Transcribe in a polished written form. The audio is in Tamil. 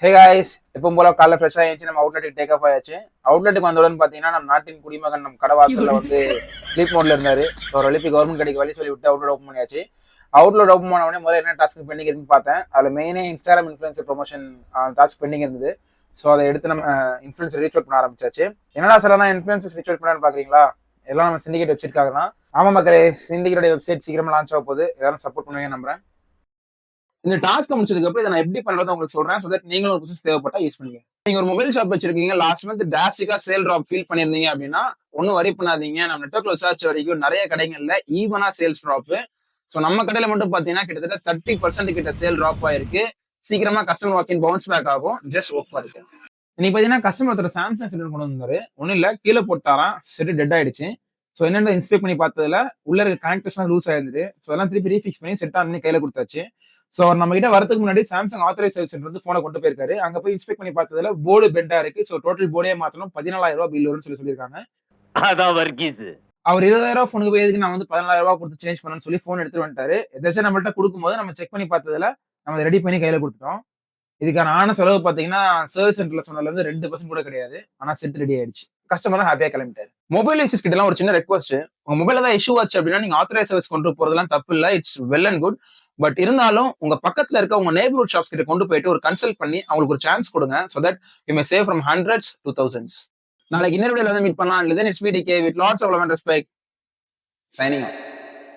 ஹே காய்ஸ், எப்பவும் போல காலைல ஃப்ரெஷ்ஷாக ஆயிடுச்சு. நம்ம அவுட்லெட்டுக்கு டேக் ஆஃப் ஆயாச்சு. அவுட்லெட்டுக்கு வந்தவுடன் பார்த்தீங்கன்னா, நம்ம நாட்டின் குடிமகன் நம்ம கடை வாசல்ல வந்து ஸ்லீப் மோட்ல இருந்தாரு. ஸோ ஒரு வழிக்கு கவர்மெண்ட் கடைக்கு வழி சொல்லி விட்டு அவுட்லெட் ஓப்பன் பண்ணியாச்சு. அவுட்லெட் ஓப்பன் பண்ண உடனே முதல்ல என்ன டாஸ்க் பெண்டிங் இருக்குன்னு பார்த்தேன். அதில் மெயினே Instagram influencer promotion task pending இருந்தது. ஸோ அதை எடுத்து நம்ம இன்ஃப்ளூயன்சர் ரீச் அவுட் பண்ண ஆரம்பிச்சாச்சு. என்னடா சார் தான் இன்ஃப்ளூயன்சர்ஸ் ரீச் அவுட் பண்ணான்னு பார்க்குறீங்களா? எல்லாம் நம்ம சிண்டிகேட் வெப்சைட்காக தான். ஆமா மக்களே, சிண்டிகேட் வெப்சைட் சீக்கிரமா லான்ச் ஆக போகுது. எல்லாரும் சப்போர்ட் பண்ணுவீங்க நம்புறேன். இந்த டாஸ்க் முடிச்சதுக்கு அப்புறம் இதை நான் எப்படி பண்றதை உங்களுக்கு சொல்றேன். சோ தட் நீங்களும் ஒரு பிசினஸ் தேவைப்பட்டா யூஸ் பண்ணுங்க. நீங்க ஒரு மொபைல் ஷாப் வச்சிருக்கீங்க, லாஸ்ட் மந்த் டிராஸ்டிக்கா சேல் டிராப் ஃபீல் பண்ணிருந்தீங்க அப்படின்னா ஒன்னும் வரி பண்ணாதீங்க. நம்ம நெட்வொர்க்ல விசாரிச்ச வரைக்கும் நிறைய கடைகள்ல ஈவனா சேல்ஸ் டிராப். சோ நம்ம கடையில மட்டும் பாத்தீங்கன்னா கிட்டத்தட்ட 30% கிட்ட சேல் டிராப் ஆயிருக்கு. சீக்கிரமா கஸ்டமர் வாக்கின் பவுன்ஸ் பேக் ஆகும். ஜஸ்ட் ஒர்க் இருக்கு. இன்னைக்கு பாத்தீங்கன்னா கஸ்டமர் ஒருத்தர் சாம்சங் செட் கொண்டு வந்தாரு. ஒன்னும் இல்ல, கீழே போட்டாராம், செட் டெட் ஆயிடுச்சு. சோ என்னென்ன இன்ஸ்பெக்ட் பண்ணி பார்த்ததுல உள்ள இருக்க கனெக்டர்ஸ் லூஸ் ஆயிருந்தது. சோ அதெல்லாம் திருப்பி ரீஃபிக்ஸ் பண்ணி செட் ஆன் பண்ணி கையில கொடுத்தாச்சு. சோ அவர் நம்ம கிட்ட வரதுக்கு முன்னாடி சாம்சங் ஆத்தரைஸ் சர்வீஸ் சென்டர் வந்து போனை கொண்டு போயிருக்காரு. அங்க போய் இன்ஸ்பெக்ட் பண்ணி பார்த்ததுல போர்டு பெண்டா இருக்கு. சோ டோட்டல் போர்டே மாத்தணும், 14,000 பில் வரும்னு சொல்லியிருக்காங்க. அதான் வர்க்கீஸ். அவர் 20,000 போனுக்கு போய் எதுக்கு நான் வந்து 14,000 கொடுத்து சேஞ்ச் பண்ணணும்னு சொல்லி போன் எடுத்துட்டு வந்துட்டாரு. எதாச்சும் நம்மள்ட்ட கொடுக்கும்போது நம்ம செக் பண்ணி பார்த்ததுல நம்ம ரெடி பண்ணி கையில கொடுத்துட்டோம். இதுக்கான ஆன செலவு பாத்தீங்கன்னா சர்வீஸ் சென்டர்ல சொன்னதுல இருந்து 2% கூட கிடையாது. ஆனா செட் ரெடி ஆயிடுச்சு. கஸ்டமரும் ஹாப்பியா கிளம்பிட்டாரு. மொபைல் யூசர்ஸ் கிட்ட எல்லாம் ஒரு சின்ன ரெக்வஸ்ட். உங்க மொபைல் ஏதாவது இஷ்யூ ஆச்சு அப்படின்னா நீங்க ஆத்தரைஸ் சர்வீஸ் கொண்டு போறதெல்லாம் தப்பு இல்ல. It's well and good. But இருந்தாலும் உங்க பக்கத்துல இருக்க உங்க நெய்பர்ஹுட் ஷாப்ஸ் கிட்ட கொண்டு போயிட்டு ஒரு கன்சல்ட் பண்ணி அவங்களுக்கு ஒரு சான்ஸ் கொடுங்க. So that you may save from hundreds to thousands. நாளைக்கு இன்னொரு வீடியோல வந்து மீட் பண்ணலாம். It's me DK with lots of love and respect. Signing of.